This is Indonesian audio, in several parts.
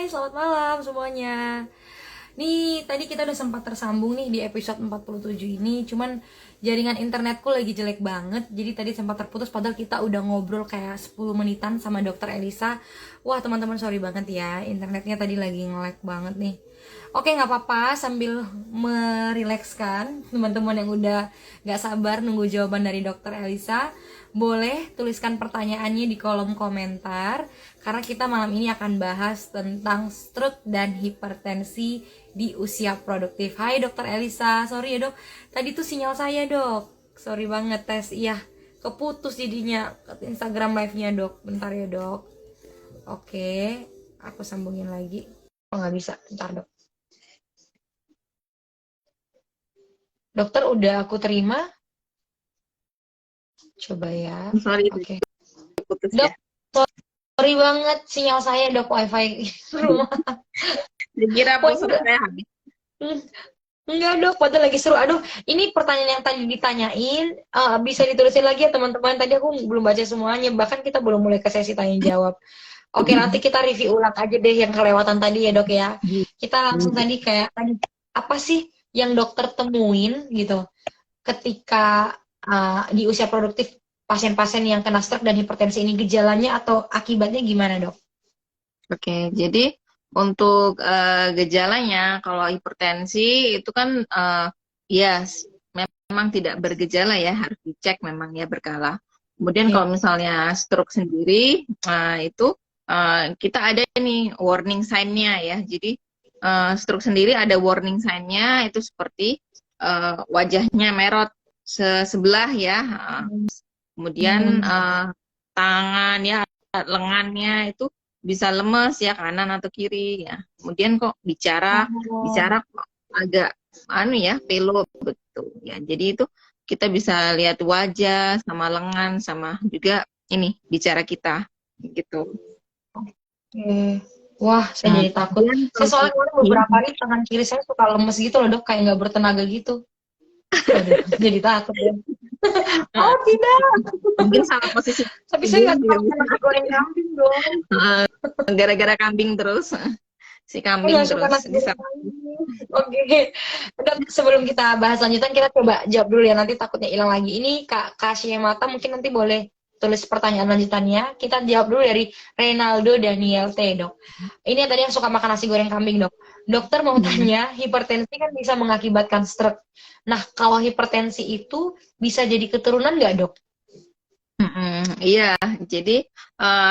selamat malam semuanya. Nih, tadi kita udah sempat tersambung nih di episode 47 ini, cuman jaringan internetku lagi jelek banget. Jadi tadi sempat terputus padahal kita udah ngobrol kayak 10 menitan sama dokter Elisa. Wah, teman-teman sorry banget ya, internetnya tadi lagi nge-lag banget nih. Oke, nggak apa-apa, sambil merilekskan teman-teman yang udah nggak sabar nunggu jawaban dari dokter Elisa, boleh tuliskan pertanyaannya di kolom komentar karena kita malam ini akan bahas tentang stroke dan hipertensi di usia produktif. Hai dokter Elisa, sorry ya dok, tadi tuh sinyal saya dok, sorry banget tes, iya keputus jadinya ke Instagram live-nya dok, bentar ya dok. Oke, aku sambungin lagi. Oh nggak bisa, bentar dok. Dokter udah aku terima, coba ya. Sorry, Oke, putus dok, ya. sorry banget sinyal saya dok, wifi rumah. Dikira Wah, pulsa enggak. saya habis. Enggak dok, padahal lagi seru. Aduh, ini pertanyaan yang tadi ditanyain, bisa ditulisin lagi ya teman-teman. Tadi aku belum baca semuanya, bahkan kita belum mulai ke sesi tanya jawab. Oke, nanti kita review ulang aja deh yang kelewatan tadi ya dok ya. Kita langsung tadi kayak, apa sih yang dokter temuin gitu ketika di usia produktif pasien-pasien yang kena stroke dan hipertensi ini, gejalanya atau akibatnya gimana dok? Oke, jadi untuk gejalanya, kalau hipertensi itu kan ya memang tidak bergejala ya, harus dicek memang ya berkala. Kemudian Iya. kalau misalnya stroke sendiri, itu kita ada nih warning sign-nya ya. Jadi stroke sendiri ada warning sign-nya, itu seperti wajahnya merot sebelah ya. Kemudian Hmm. tangan ya, lengannya itu bisa lemes ya, kanan atau kiri ya. Kemudian kok bicara Oh. bicara kok agak ya, pelo betul ya. Jadi itu kita bisa lihat wajah sama lengan sama juga ini bicara kita gitu. Oke. Wah, saya Nah, jadi takut. kemudian Saya soalnya kemarin iya, beberapa hari tangan kiri saya suka lemes gitu loh dok, kayak nggak bertenaga gitu. Waduh, jadi takut ya. nah, Oh tidak, mungkin salah posisi tapi saya tidur nggak juga tahu bisa. nasi goreng kambing dong. Eh, gara-gara kambing terus, si Saya kambing nggak suka terus nasi bisa. goreng kambing. Oke, dok, sebelum kita bahas lanjutan, kita coba jawab dulu ya, nanti takutnya hilang lagi. Ini Kak Kasih Mata mungkin nanti boleh tulis pertanyaan lanjutannya. Kita jawab dulu dari Reynaldo Daniel T, dok. Ini yang tadi yang suka makan nasi goreng kambing, dok. Dokter mau Hmm. tanya, hipertensi kan bisa mengakibatkan stroke. Nah, kalau hipertensi itu bisa jadi keturunan nggak, dok? Iya, jadi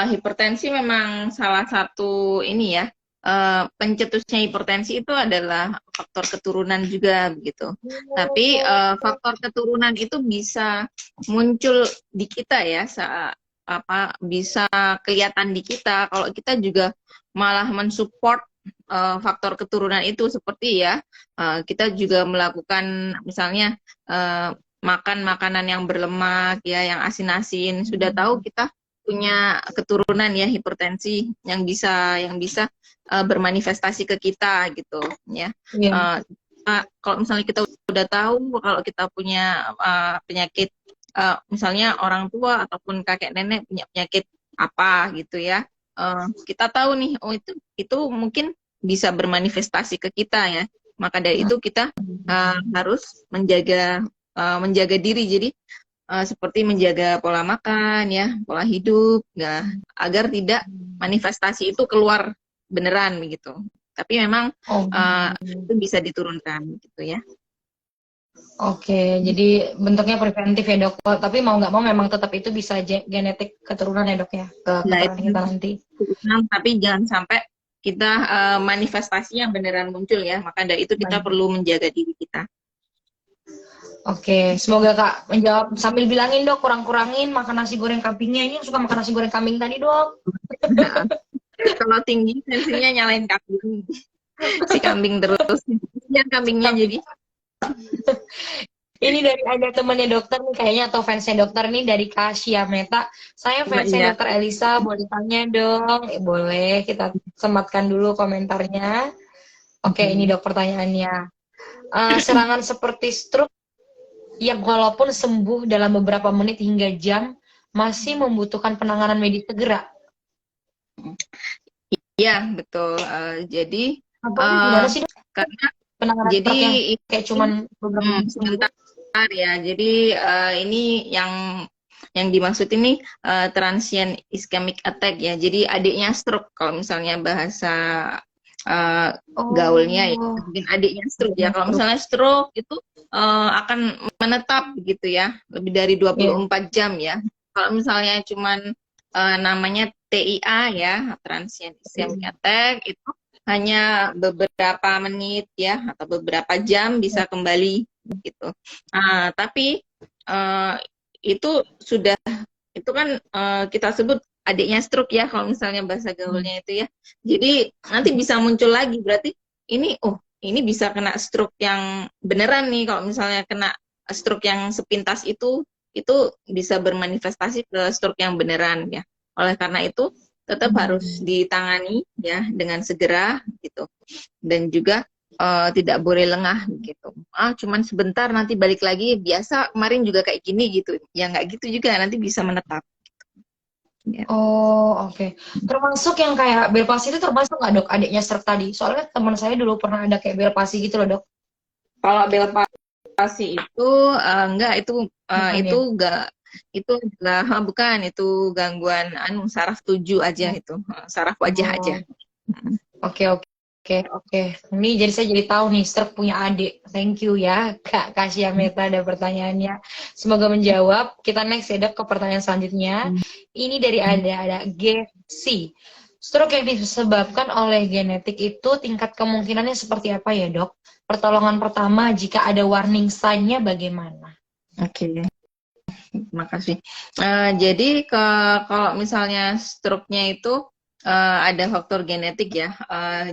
hipertensi memang salah satu ini ya, pencetusnya hipertensi itu adalah faktor keturunan juga begitu. Tapi faktor keturunan itu bisa muncul di kita ya, bisa kelihatan di kita kalau kita juga malah mensupport faktor keturunan itu, seperti ya, kita juga melakukan misalnya eh, makan makanan yang berlemak ya, yang asin-asin, sudah tahu kita punya keturunan ya hipertensi yang bisa bermanifestasi ke kita gitu ya. Iya. Uh, Kalau misalnya kita udah tahu kalau kita punya penyakit, misalnya orang tua ataupun kakek nenek punya penyakit apa gitu ya, kita tahu nih, oh itu mungkin bisa bermanifestasi ke kita ya. Maka dari itu kita harus menjaga diri. Jadi seperti menjaga pola makan ya, pola hidup ya, agar tidak manifestasi itu keluar beneran begitu. Tapi memang Oh. itu bisa diturunkan gitu ya. Oke, jadi bentuknya preventif ya dok. Tapi mau nggak mau memang tetap itu bisa genetik keturunan ya dok ya, ke Nah, keturunan itu kita nanti. tapi jangan sampai kita manifestasi yang beneran muncul ya. Maka dari itu kita Baik. perlu menjaga diri kita. Oke, semoga kak menjawab sambil bilangin dok kurang-kurangin makan nasi goreng kambingnya. Ini yang suka makan nasi goreng kambing tadi dok. Kalau tinggi tensinya nyalain kambing, si kambing terus. Kasihan kambingnya jadi. Ini dari ada temennya dokter nih kayaknya atau fansnya dokter nih dari Kasia Meta. Saya Nah, fansnya iya. dokter Elisa, boleh tanya dong? Boleh, kita sematkan dulu komentarnya. Oke, ini dok pertanyaannya. Serangan seperti stroke yang walaupun sembuh dalam beberapa menit hingga jam, masih membutuhkan penanganan medis segera. Iya, betul. Jadi Contohnya eh, gimana sih dok? karena Penanganan jadi stroke yang kayak ini cuman beberapa minggu? sebentar ya. Jadi ini yang dimaksud ini transient ischemic attack ya. Jadi adiknya stroke kalau misalnya bahasa eh, gaulnya ya. Oh, Mungkin adiknya stroke ya. adanya Kalau stroke. misalnya stroke itu akan menetap gitu ya, lebih dari Iya. 24 jam ya. Kalau misalnya cuman namanya TIA ya, transient ischemic attack itu hanya beberapa menit ya atau beberapa jam bisa kembali gitu. Tapi uh, itu sudah itu kan kita sebut adiknya stroke ya kalau misalnya bahasa gaulnya itu ya. Jadi nanti bisa muncul lagi berarti ini bisa kena stroke yang beneran nih kalau misalnya kena stroke yang sepintas itu bisa bermanifestasi ke stroke yang beneran ya. Oleh karena itu tetap harus ditangani ya dengan segera gitu dan juga tidak boleh lengah gitu. Cuman sebentar nanti balik lagi biasa kemarin juga kayak gini gitu. Ya nggak gitu juga nanti bisa menetap. Ya. Oh, oke. Termasuk yang kayak Belpasi itu termasuk nggak dok adiknya stroke tadi? Soalnya teman saya dulu pernah ada kayak Belpasi gitu loh dok. Kalau bel palsi itu enggak Bukan itu ya? enggak itu adalah bukan itu gangguan saraf tuju aja itu saraf wajah aja. Oh, oke, oke, oke, oke. Ini jadi saya jadi tahu nih, stroke punya adik. Thank you ya, Kak Kasya Meta ada pertanyaannya. Semoga menjawab. Kita next ya, Dok, ke pertanyaan selanjutnya. Ini dari ada GC. Stroke yang disebabkan oleh genetik itu tingkat kemungkinannya seperti apa ya, Dok? Pertolongan pertama jika ada warning sign-nya bagaimana? Oke, makasih. Jadi kalau misalnya stroke-nya itu ada faktor genetik ya.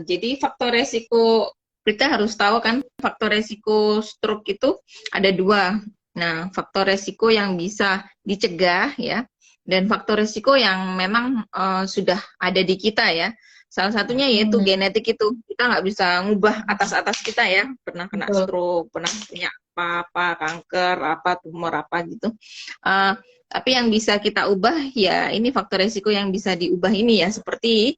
Jadi faktor resiko kita harus tahu kan faktor resiko stroke itu ada dua. Nah, faktor resiko yang bisa dicegah ya, dan faktor resiko yang memang sudah ada di kita ya. Salah satunya yaitu Hmm, genetik itu. Kita nggak bisa ngubah atas-atas kita ya. Pernah kena betul. stroke, pernah punya apa-apa, kanker, apa, tumor apa gitu. Uh, tapi yang bisa kita ubah ya ini faktor resiko yang bisa diubah ini ya seperti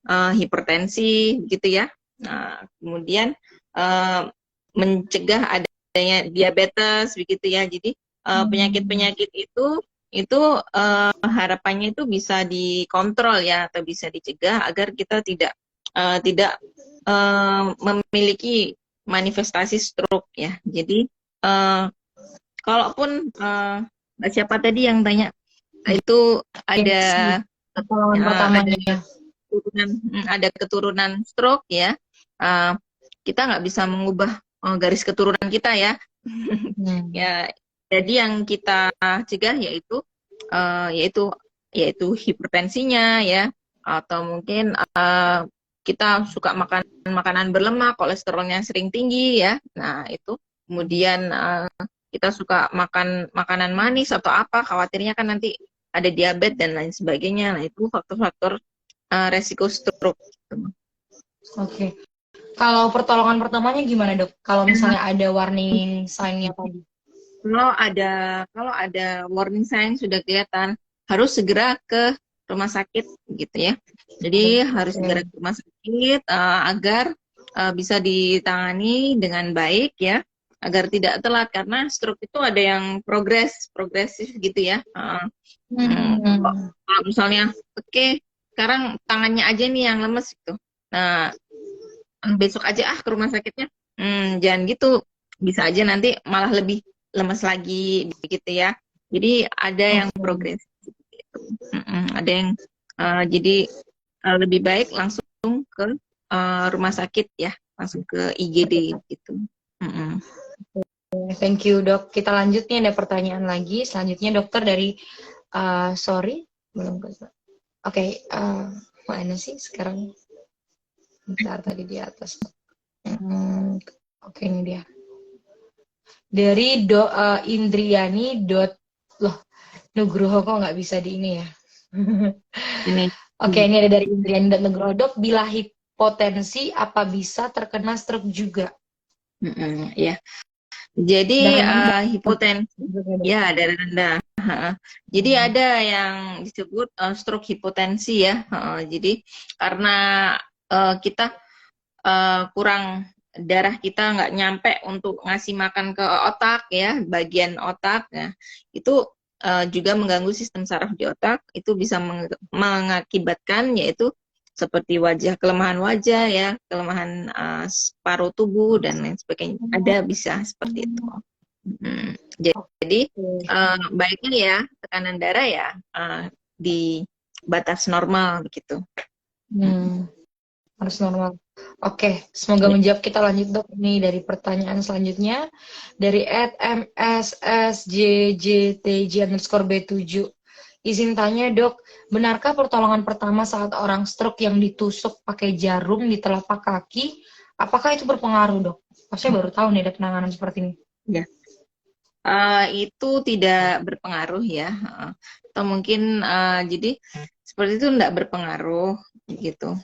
hipertensi gitu ya. Nah, kemudian mencegah adanya diabetes begitu ya. Jadi Hmm, penyakit-penyakit itu harapannya itu bisa dikontrol ya atau bisa dicegah agar kita tidak memiliki manifestasi stroke ya. Jadi kalaupun siapa tadi yang tanya itu ada GC. Pertolongan ada pertamanya. keturunan stroke ya, uh, kita nggak bisa mengubah garis keturunan kita ya. Hmm. Ya, jadi yang kita cegah yaitu hipertensinya ya, atau mungkin kita suka makan makanan berlemak, kolesterolnya sering tinggi ya. Nah, itu kemudian kita suka makan makanan manis atau apa, khawatirnya kan nanti ada diabetes dan lain sebagainya. Nah, itu faktor-faktor resiko stroke. Oke. Kalau pertolongan pertamanya gimana, Dok? Kalau misalnya ada warning sign-nya tadi. Kalau ada warning sign sudah kelihatan, harus segera ke rumah sakit gitu ya. Jadi harus segera Oke. ke rumah sakit agar bisa ditangani dengan baik ya, agar tidak telat karena stroke itu ada yang progresif gitu ya. Hmm. Kalau misalnya, oke, sekarang tangannya aja nih yang lemes gitu. Nah, besok aja ke rumah sakitnya. Jangan gitu, bisa aja nanti malah lebih lemes lagi begitu ya. Jadi ada yang Oke. progres gitu. Ada yang jadi lebih baik langsung ke rumah sakit ya, langsung ke IGD gitu. Mm-mm. Thank you, Dok. Kita lanjut nih, ada pertanyaan lagi. Selanjutnya dokter dari sorry, belum ke. Oke, mana sih sekarang? Bentar tadi di atas. Oke, ini dia. Dari Indriani loh, Nugroho kok nggak bisa di ini ya. Ini. Oke, ini ada dari Indriani Nugroho. Dok, bila hipotensi apa bisa terkena stroke juga? Ya. Jadi Darah rendah. hipotensi ya darah rendah. Ha. Jadi ada yang disebut stroke hipotensi ya. Jadi karena kita kurang darah kita nggak nyampe untuk ngasih makan ke otak ya, bagian otak ya, itu juga mengganggu sistem saraf di otak, itu bisa mengakibatkan yaitu seperti kelemahan wajah ya, kelemahan paru tubuh dan lain sebagainya. Ada bisa seperti itu. Jadi baiknya ya tekanan darah ya di batas normal begitu. Harus normal. Oke, semoga menjawab. Kita lanjut dok. Ini dari pertanyaan selanjutnya dari @mssjjtj_b7. Izin tanya dok, benarkah pertolongan pertama saat orang stroke yang ditusuk pakai jarum di telapak kaki, apakah itu berpengaruh dok? Saya baru tahu nih ada penanganan seperti ini. Ya. Itu tidak berpengaruh ya, atau mungkin jadi seperti itu tidak berpengaruh gitu.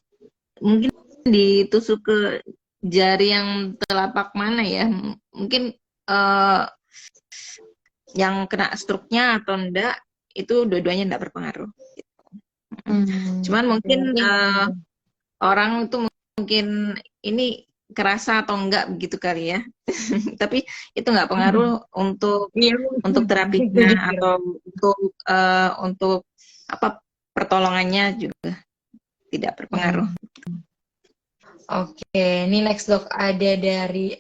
Mungkin ditusuk ke jari yang telapak mana ya, mungkin yang kena stroke-nya atau enggak, itu dua-duanya enggak berpengaruh gitu. Cuman mungkin orang itu mungkin ini kerasa atau enggak begitu kali ya. Tapi itu nggak pengaruh untuk terapinya atau untuk apa pertolongannya juga tidak berpengaruh. Oke, ini next dok, ada dari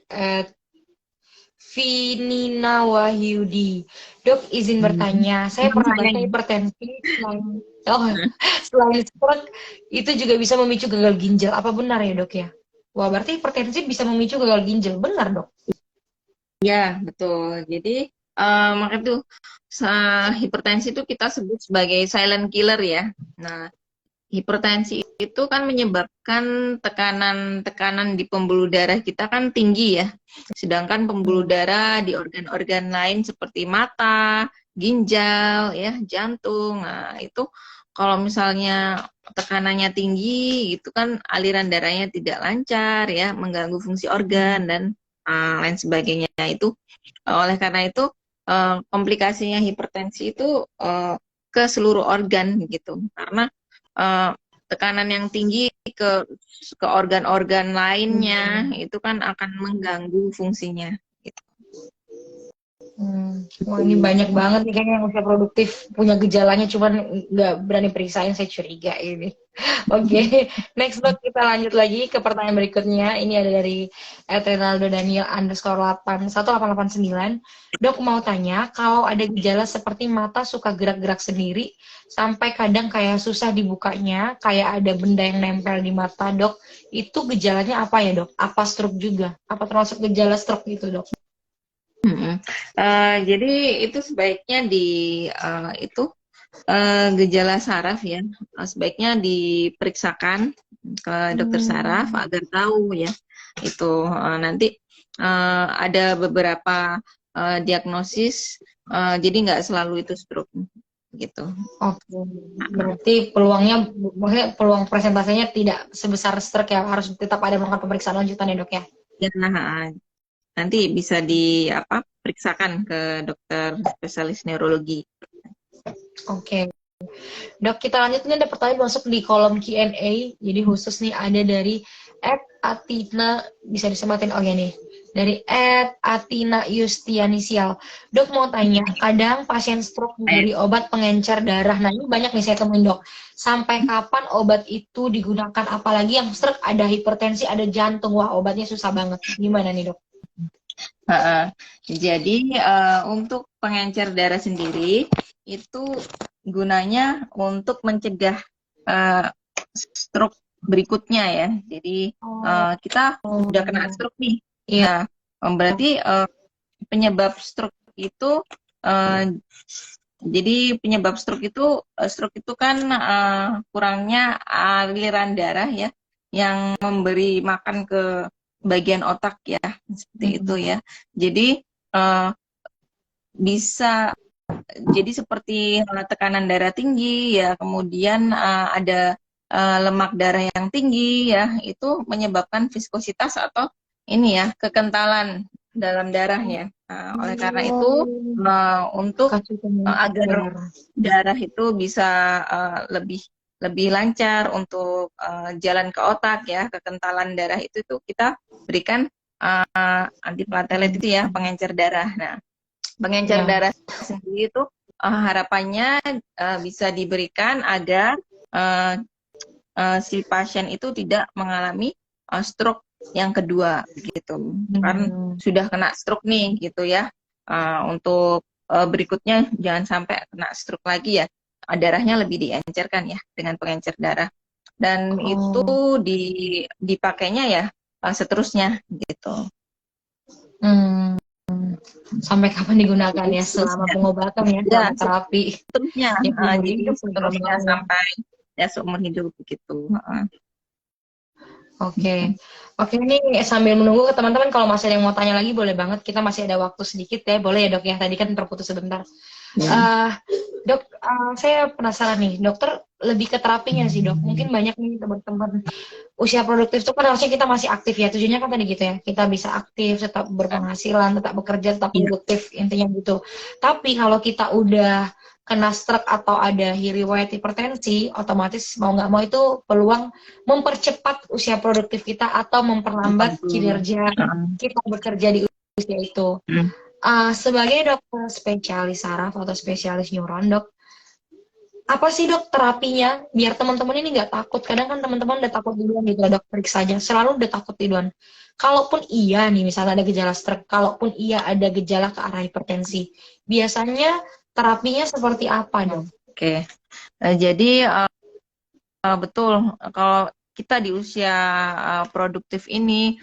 Vinina Wahyudi. Dok, izin bertanya, saya pernah baca hipertensi selain stroke itu juga bisa memicu gagal ginjal. Apa benar ya dok ya? Wah, berarti hipertensi bisa memicu gagal ginjal, benar dok? Ya, betul. Jadi makanya tuh hipertensi itu kita sebut sebagai silent killer ya. Nah, hipertensi itu kan menyebabkan tekanan di pembuluh darah kita kan tinggi ya. Sedangkan pembuluh darah di organ-organ lain seperti mata, ginjal, ya, jantung. Nah, itu kalau misalnya tekanannya tinggi, itu kan aliran darahnya tidak lancar ya, mengganggu fungsi organ dan lain sebagainya. Itu oleh karena itu komplikasinya hipertensi itu ke seluruh organ gitu. Karena tekanan yang tinggi ke organ-organ lainnya itu kan akan mengganggu fungsinya. Gitu. Wah, ini banyak banget nih kayaknya yang usia produktif punya gejalanya, cuman nggak berani periksain, saya curiga ini. Oke, next dok, kita lanjut lagi ke pertanyaan berikutnya. Ini ada dari @renaldo daniel _1889. Dok mau tanya, kalau ada gejala seperti mata suka gerak-gerak sendiri, sampai kadang kayak susah dibukanya, kayak ada benda yang nempel di mata, dok, itu gejalanya apa ya dok? Apa stroke juga? Apa termasuk gejala stroke itu dok? Jadi itu sebaiknya gejala saraf ya, sebaiknya diperiksakan ke dokter saraf agar tahu ya itu nanti ada beberapa diagnosis, jadi nggak selalu itu stroke gitu. Oke, berarti peluang presentasenya tidak sebesar stroke ya, harus tetap ada melakukan pemeriksaan lanjutan ya dok ya? Ya, nanti bisa periksakan ke dokter spesialis neurologi. Oke. Dok, kita lanjut, ini ada pertanyaan masuk di kolom Q&A. Jadi khusus nih ada dari @atina, bisa disebutin nih. Dari @atina Yustianisial. Dok mau tanya, kadang pasien stroke diberi obat pengencer darah. Nah, ini banyak nih saya temuin dok. Sampai kapan obat itu digunakan? Apalagi yang stroke ada hipertensi, ada jantung. Wah, obatnya susah banget. Gimana nih dok? Jadi untuk pengencer darah sendiri itu gunanya untuk mencegah stroke berikutnya ya. Jadi kita udah kena stroke nih. Nah, berarti penyebab stroke itu jadi penyebab stroke itu kan kurangnya aliran darah ya yang memberi makan ke bagian otak ya, seperti itu ya. Jadi bisa jadi seperti tekanan darah tinggi ya, kemudian ada lemak darah yang tinggi ya, itu menyebabkan viskositas atau ini ya, kekentalan dalam darahnya. Nah, oleh karena itu untuk Kasih agar darah. darah itu bisa lebih lebih lancar untuk jalan ke otak ya, kekentalan darah itu kita berikan antiplatelet itu ya, pengencer darah. Nah, pengencer Ya. darah sendiri itu harapannya bisa diberikan agar uh, si pasien itu tidak mengalami stroke yang kedua gitu. Kan Hmm. sudah kena stroke nih gitu ya. Untuk berikutnya jangan sampai kena stroke lagi ya. Darahnya lebih diencerkan ya dengan pengencer darah. Dan itu Oh. dipakainya ya seterusnya gitu. Hmm. Sampai kapan digunakan Jadi ya? Selama seterusnya. pengobatan ya, Ya, selama terapi. seterusnya. Ya, umur Jadi hidup ya, seterusnya ya. sampai ya seumur hidup begitu. Oke, oke ini sambil menunggu teman-teman kalau masih ada yang mau tanya lagi boleh banget. Kita masih ada waktu sedikit ya, boleh ya dok ya. Tadi kan terputus sebentar. Ya. eh Dok, saya penasaran nih, dokter lebih ke terapinya sih dok. Mungkin banyak nih teman-teman usia produktif itu kan harusnya kita masih aktif ya. Tujuannya kan tadi gitu ya, kita bisa aktif, tetap berpenghasilan, tetap bekerja, tetap Iya. produktif intinya gitu. Tapi kalau kita udah kena stroke atau ada riwayat hipertensi, otomatis mau nggak mau itu peluang mempercepat usia produktif kita atau memperlambat Waduh. kinerja kita bekerja di usia itu. Hmm. Sebagai dokter spesialis saraf atau spesialis neuron, dok, apa sih dok terapinya biar teman-teman ini nggak takut? Kadang kan teman-teman udah takut duluan gitu dok, periksa aja, selalu udah takut duluan. Kalaupun iya nih misalnya ada gejala stroke, kalaupun iya ada gejala ke arah hipertensi, biasanya terapinya seperti apa dok? Oke. Jadi betul kalau kita di usia produktif ini,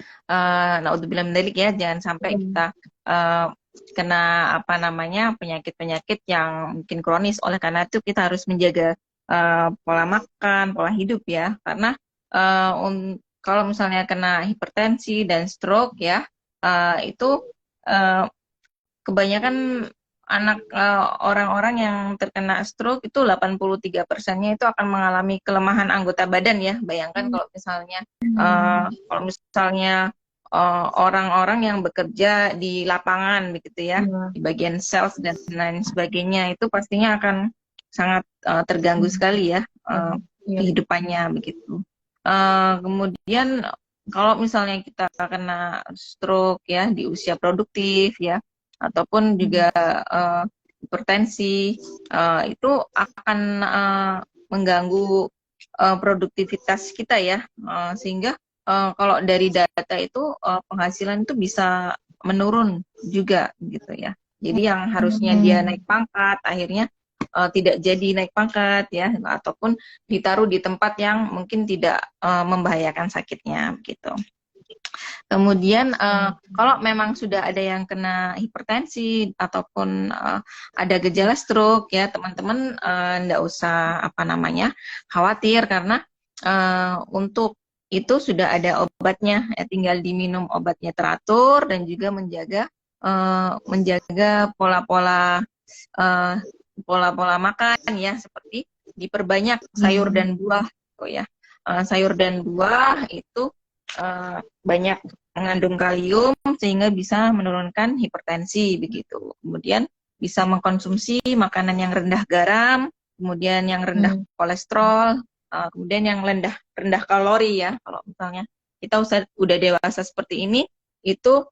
naudzubillah min dzalik ya, jangan sampai kita uh, kena apa namanya penyakit-penyakit yang mungkin kronis. Oleh karena itu kita harus menjaga pola makan, pola hidup ya, karena kalau misalnya kena hipertensi dan stroke ya, itu uh, kebanyakan orang-orang yang terkena stroke itu 83%-nya itu akan mengalami kelemahan anggota badan ya. Bayangkan kalau misalnya orang-orang yang bekerja di lapangan begitu ya, Iya. di bagian sales dan lain sebagainya itu pastinya akan sangat terganggu sekali ya Iya. kehidupannya begitu. Kemudian kalau misalnya kita kena stroke ya di usia produktif ya, ataupun juga hipertensi, itu akan mengganggu produktivitas kita ya, sehingga kalau dari data itu penghasilan itu bisa menurun juga gitu ya. Jadi yang harusnya dia naik pangkat akhirnya tidak jadi naik pangkat ya, ataupun ditaruh di tempat yang mungkin tidak membahayakan sakitnya gitu. Kemudian kalau memang sudah ada yang kena hipertensi ataupun ada gejala stroke ya teman-teman nggak usah apa namanya khawatir karena untuk itu sudah ada obatnya ya, tinggal diminum obatnya teratur dan juga menjaga pola-pola uh, pola-pola makan ya seperti diperbanyak sayur dan buah oh ya. Sayur dan buah itu banyak mengandung kalium sehingga bisa menurunkan hipertensi begitu. Kemudian bisa mengkonsumsi makanan yang rendah garam, kemudian yang rendah kolesterol, kemudian yang rendah rendah kalori ya. Kalau misalnya kita udah dewasa seperti ini, itu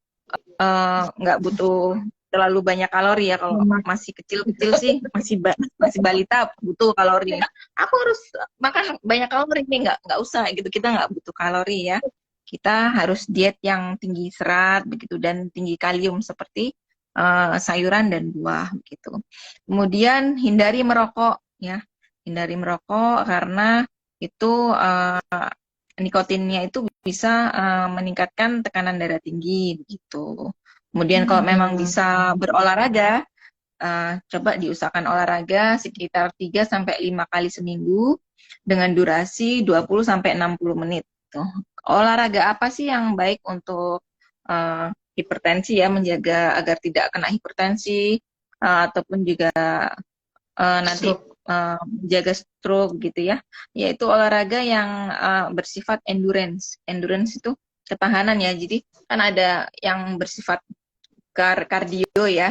nggak butuh terlalu banyak kalori ya. Kalau masih kecil-kecil sih, masih balita butuh kalori. Aku harus makan banyak kalori nih, nggak usah gitu. Kita nggak butuh kalori ya. Kita harus diet yang tinggi serat begitu dan tinggi kalium seperti sayuran dan buah begitu. Kemudian hindari merokok ya. Hindari merokok karena itu nikotinnya itu bisa meningkatkan tekanan darah tinggi begitu. Kemudian kalau memang bisa berolahraga, coba diusahakan olahraga sekitar 3 sampai 5 kali seminggu dengan durasi 20 sampai 60 menit. Tuh. Olahraga apa sih yang baik untuk hipertensi ya, menjaga agar tidak kena hipertensi ataupun juga nanti menjaga stroke gitu ya, yaitu olahraga yang bersifat endurance. Endurance itu ketahanan ya, jadi kan ada yang bersifat kardio ya.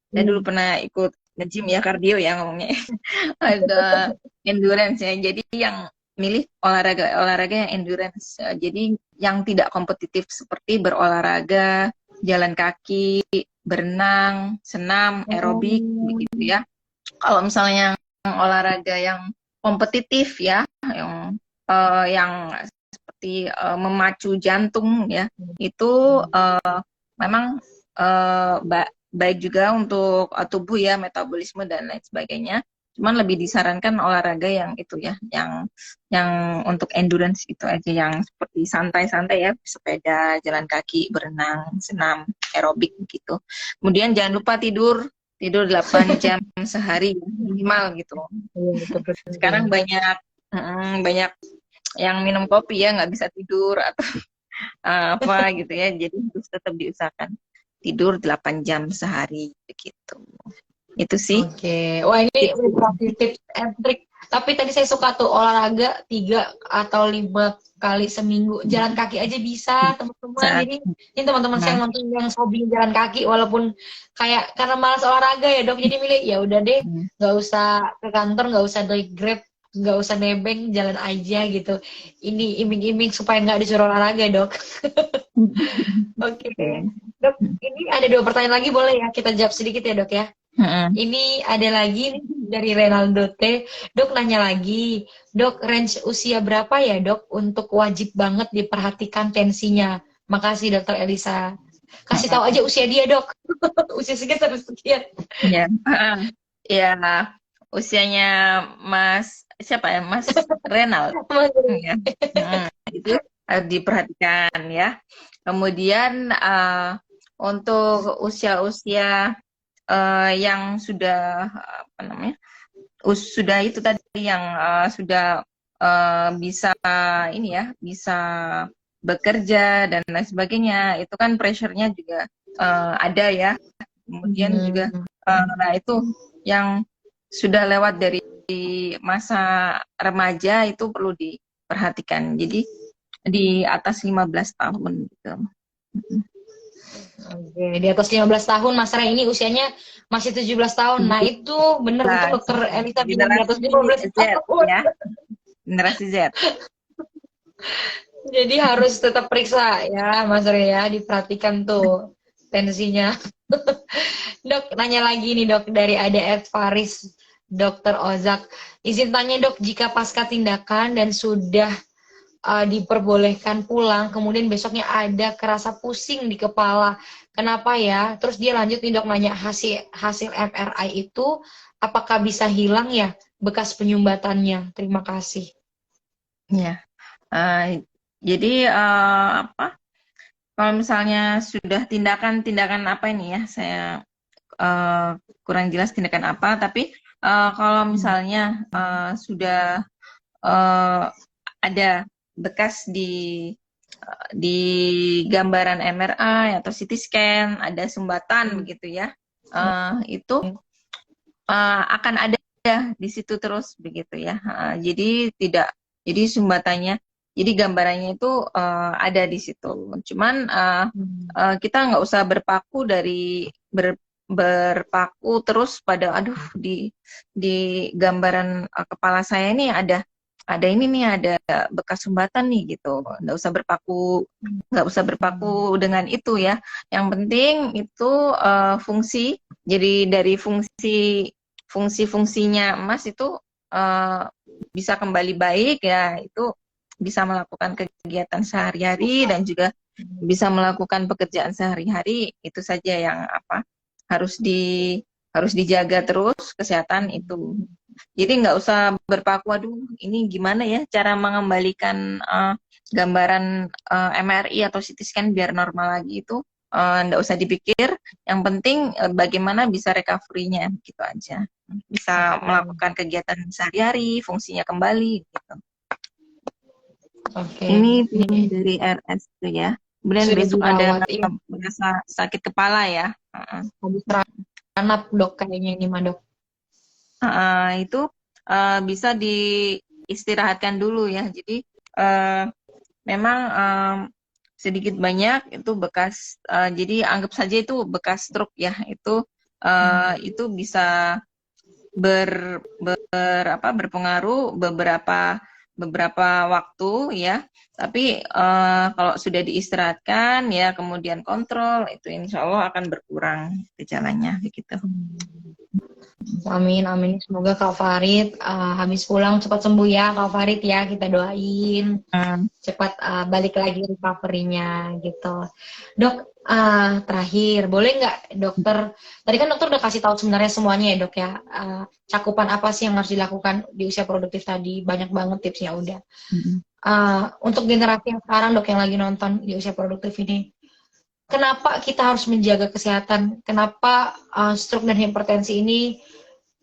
Saya dulu pernah ikut nge-gym ya, kardio ya ngomongnya. Ada endurance ya. Jadi yang milih olahraga yang endurance. Jadi yang tidak kompetitif seperti berolahraga, jalan kaki, berenang, senam, aerobik begitu ya. Kalau misalnya yang olahraga yang kompetitif ya, yang seperti memacu jantung ya, itu memang baik juga untuk tubuh ya, metabolisme dan lain sebagainya. Cuman lebih disarankan olahraga yang itu ya, yang untuk endurance itu aja, yang seperti santai-santai ya, sepeda, jalan kaki, berenang, senam, aerobik gitu. Kemudian jangan lupa tidur 8 jam sehari minimal gitu. Iya, betul, Sekarang betul. banyak yang minum kopi ya nggak bisa tidur atau apa gitu ya. Jadi harus tetap diusahakan tidur 8 jam sehari begitu. Itu sih Oke, wah ini udah tips. kasih tips and trick. Tapi tadi saya suka tuh olahraga 3 atau 5 kali seminggu. Jalan kaki aja bisa, teman-teman. Saat Jadi ini teman-teman saya nah, yang nonton yang hobi jalan kaki, walaupun kayak karena malas olahraga ya dok. Jadi milih ya udah deh, nggak usah ke kantor, nggak usah naik Grab, nggak usah nebeng, jalan aja gitu. Ini iming-iming supaya nggak disuruh olahraga dok. Oke, Oke. dok. Ini ada 2 pertanyaan lagi boleh ya? Kita jawab sedikit ya dok ya. Mm-mm. Ini ada lagi nih dari Renaldo T. Dok nanya lagi, dok range usia berapa ya dok untuk wajib banget diperhatikan tensinya? Makasih dokter Elisa. Kasih tahu aja usia dia dok. Usia sekian sampai sekian. Ya, ya usianya Mas siapa ya, Mas Renal ya. Itu harus diperhatikan ya. Kemudian untuk usia-usia yang sudah apa namanya, sudah itu tadi yang sudah bisa ini ya, bisa bekerja dan lain sebagainya, itu kan pressure-nya juga ada ya. Kemudian juga nah itu yang sudah lewat dari masa remaja itu perlu diperhatikan. Jadi di atas 15 tahun gitu. Oke, di atas 15 tahun Mas Ray ini usianya masih 17 tahun. Nah, itu benar betul Nah, dokter Elisa bilang di generasi atas 15 Z tahun. ya, generasi Z. Jadi harus tetap periksa ya Mas Ray ya, diperhatikan tuh tensinya. Dok, nanya lagi nih dok dari ADF Faris, Dokter Ozak. Izin tanya dok, jika pasca tindakan dan sudah diperbolehkan pulang, kemudian besoknya ada kerasa pusing di kepala, kenapa ya? Terus dia lanjut nih dok nanya hasil hasil MRI itu apakah bisa hilang ya bekas penyumbatannya? Terima kasih. Ya, jadi apa? Kalau misalnya sudah tindakan apa ini ya, saya kurang jelas tindakan apa. Tapi kalau misalnya sudah uh, ada bekas di gambaran MRI atau CT scan, ada sumbatan begitu ya, itu akan ada di situ terus begitu ya. Jadi tidak, jadi sumbatannya, jadi gambarannya itu ada di situ. Cuman kita nggak usah berpaku berpaku terus pada aduh di gambaran kepala saya ini ada ini nih, ada bekas sumbatan nih gitu. Nggak usah berpaku dengan itu ya. Yang penting itu fungsi. Jadi dari fungsi-fungsinya emas itu uh, bisa kembali baik ya, itu bisa melakukan kegiatan sehari-hari dan juga bisa melakukan pekerjaan sehari-hari. Itu saja yang apa harus dijaga terus kesehatan itu. Jadi nggak usah berpaku, aduh ini gimana ya cara mengembalikan gambaran MRI atau CT scan biar normal lagi, itu nggak usah dipikir. Yang penting bagaimana bisa recovery-nya gitu aja. Bisa melakukan kegiatan sehari-hari, fungsinya kembali gitu. Oke, Ini ini dari RS tuh ya. Kemudian sudah besok ada dirawat. Iya, merasa sakit kepala ya. habis teranap dok kayaknya ini mah dok. Itu bisa diistirahatkan dulu ya. Jadi memang sedikit banyak itu bekas, jadi anggap saja itu bekas stroke ya, itu bisa berpengaruh beberapa waktu ya. Tapi kalau sudah diistirahatkan ya, kemudian kontrol, itu insya Allah akan berkurang gejalanya begitu. Amin, amin. Semoga Kak Farid habis pulang cepat sembuh ya, Kak Farid ya. Kita doain cepat balik lagi recovery-nya gitu. Dok, terakhir boleh nggak dokter? Tadi kan dokter udah kasih tahu sebenarnya semuanya ya dok ya. Cakupan apa sih yang harus dilakukan di usia produktif tadi? Banyak banget tipsnya udah. Untuk generasi yang sekarang dok yang lagi nonton di usia produktif ini, kenapa kita harus menjaga kesehatan? Kenapa stroke dan hipertensi ini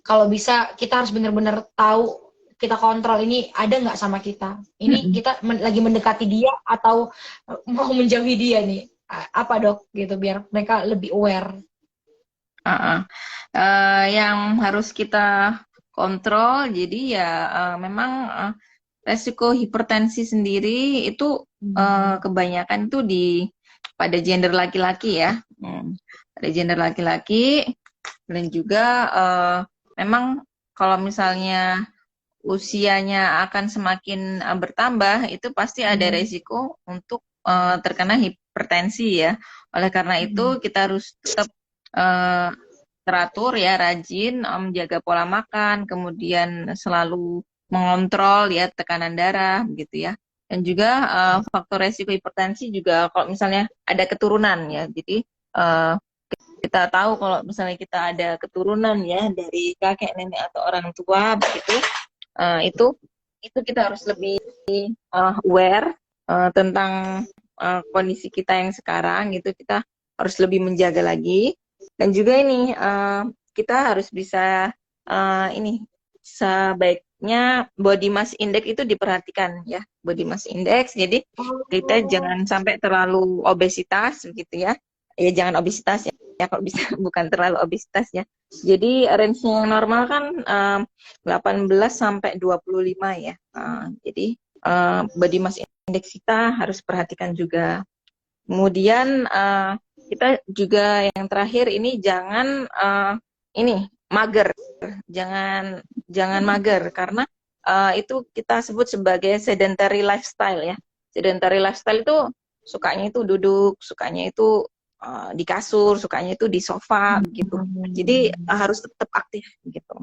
kalau bisa kita harus benar-benar tahu, kita kontrol ini ada nggak sama kita? Ini kita lagi mendekati dia atau mau menjauhi dia nih? Apa dok gitu biar mereka lebih aware? Yang harus kita kontrol, jadi ya memang resiko hipertensi sendiri itu kebanyakan itu pada gender laki-laki ya, pada gender laki-laki, dan juga memang kalau misalnya usianya akan semakin bertambah, itu pasti ada resiko untuk terkena hipertensi ya. Oleh karena itu kita harus tetap teratur ya, rajin menjaga pola makan, kemudian selalu mengontrol ya tekanan darah begitu ya. Dan juga faktor resiko hipertensi juga kalau misalnya ada keturunan ya. Jadi kita tahu kalau misalnya kita ada keturunan ya dari kakek nenek atau orang tua begitu, itu kita harus lebih aware tentang kondisi kita yang sekarang gitu. Kita harus lebih menjaga lagi. Dan juga ini kita harus bisa sebaiknya body mass index itu diperhatikan ya, body mass index. Jadi kita jangan sampai terlalu obesitas begitu ya. Ya jangan obesitas ya, kalau bisa bukan terlalu obesitas ya. Jadi range-nya yang normal kan 18 sampai 25 ya. Jadi body mass index kita harus perhatikan juga. Kemudian kita juga yang terakhir ini jangan mager. Jangan mager karena itu kita sebut sebagai sedentary lifestyle ya. Sedentary lifestyle itu sukanya itu duduk, sukanya itu di kasur, sukanya itu di sofa gitu. Jadi harus tetap aktif gitu.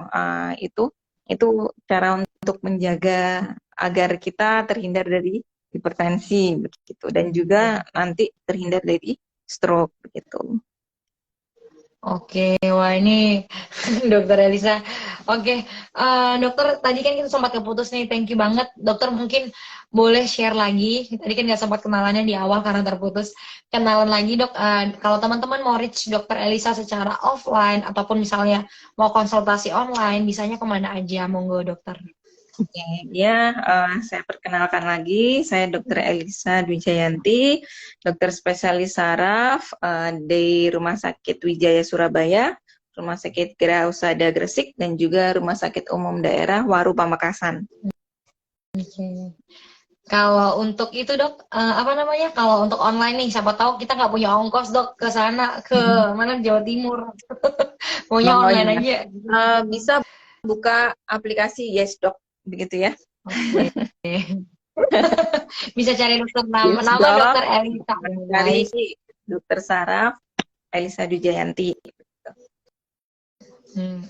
Itu cara untuk menjaga agar kita terhindar dari hipertensi begitu, dan juga nanti terhindar dari stroke begitu. Oke, wah ini Dokter Elisa. Oke, dokter tadi kan kita sempat keputus nih, thank you banget. Dokter mungkin boleh share lagi, tadi kan nggak sempat kenalannya di awal karena terputus. Kenalan lagi dok, kalau teman-teman mau reach Dokter Elisa secara offline, ataupun misalnya mau konsultasi online, bisanya kemana aja, monggo dokter. Oke, ya, saya perkenalkan lagi, saya Dr. Elisa Dwi Jayanti, dokter spesialis saraf di Rumah Sakit Wijaya Surabaya, Rumah Sakit Gera Husada Gresik, dan juga Rumah Sakit Umum Daerah Waru Pamekasan. Oke. Kalau untuk itu dok, kalau untuk online nih, siapa tahu kita nggak punya ongkos dok ke sana, ke mana Jawa Timur, maunya online aja. Bisa buka aplikasi YesDoc begitu ya. Bisa cari dokter nama Dokter Elisa. Cari dokter saraf Elisa Dwi Jayanti.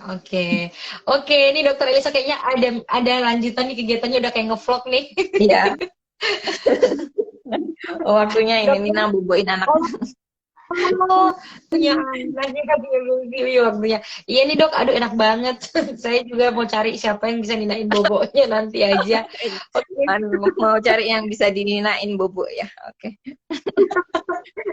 Oke, ini Dokter Elisa kayaknya ada lanjutan nih, kegiatannya udah kayak ngevlog nih. Iya. Waktunya ini Nina boboin anak. Punya waktunya. Iya nih dok, aduh enak banget. Saya juga mau cari siapa yang bisa ninain bobonya nanti aja. Mau cari yang bisa dininain bobo ya. Oke.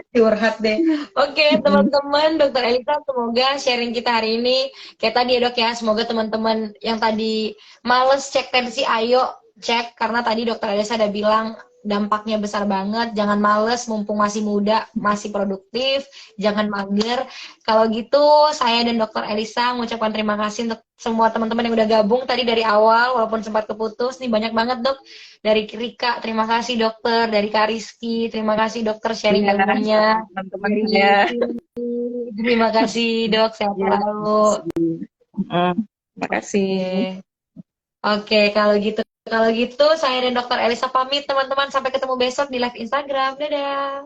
Curhat deh. Oke, teman-teman, Dokter Elisa, semoga sharing kita hari ini kayak tadi ya dok ya. Semoga teman-teman yang tadi males cek tensi, ayo cek, karena tadi Dokter Elisa udah bilang dampaknya besar banget. Jangan males, mumpung masih muda, masih produktif, jangan mager. Kalau gitu, saya dan Dokter Elisa mengucapkan terima kasih untuk semua teman-teman yang udah gabung tadi dari awal, walaupun sempat keputus. Nih banyak banget dok. Dari Rika, terima kasih dokter. Dari Kariski, terima kasih dokter sharing Iya, ilmunya. teman-teman Dari saya. Cindy, terima kasih dok, sehat Iya, selalu. terima kasih. Oke. Oke, kalau gitu saya dan Dokter Elisa pamit teman-teman, sampai ketemu besok di live Instagram. Dadah.